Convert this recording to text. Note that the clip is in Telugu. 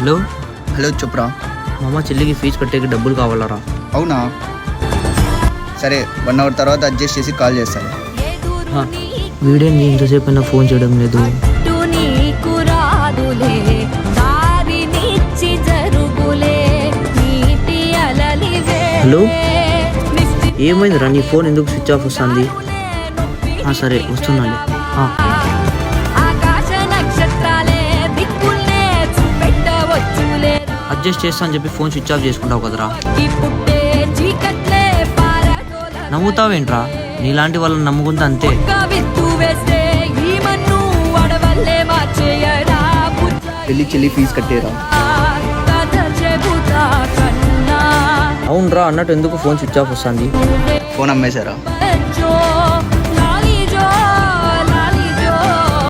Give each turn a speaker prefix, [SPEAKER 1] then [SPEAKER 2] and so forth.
[SPEAKER 1] హలో
[SPEAKER 2] హలో చెప్పురా.
[SPEAKER 1] మా అమ్మ చెల్లికి ఫీజు కట్టేకి డబ్బులు కావాలరా.
[SPEAKER 2] అవునా, సరే 1 అవర్ తర్వాత అడ్జస్ట్ చేసి కాల్ చేస్తాను.
[SPEAKER 1] వీడేంటి ఇంతసేపు అయినా ఫోన్ చేయడం లేదు. హలో ఏమైందిరా, నీ ఫోన్ ఎందుకు స్విచ్ ఆఫ్ వస్తుంది? సరే వస్తున్నాను. అడ్జస్ట్ చేస్తా అని చెప్పి ఫోన్ స్విచ్ ఆఫ్ చేసుకుంటావు కదరా. నమ్ముతావేంట్రా? నీలాంటి వాళ్ళని నమ్ముకుంటే అంతే.
[SPEAKER 2] వెళ్ళి చెల్లి ఫీజు కట్టేరా.
[SPEAKER 1] అవునరా, అన్నట్టు ఎందుకు ఫోన్ స్విచ్ ఆఫ్ వస్తుంది?
[SPEAKER 2] ఫోన్ అమ్మేశారా?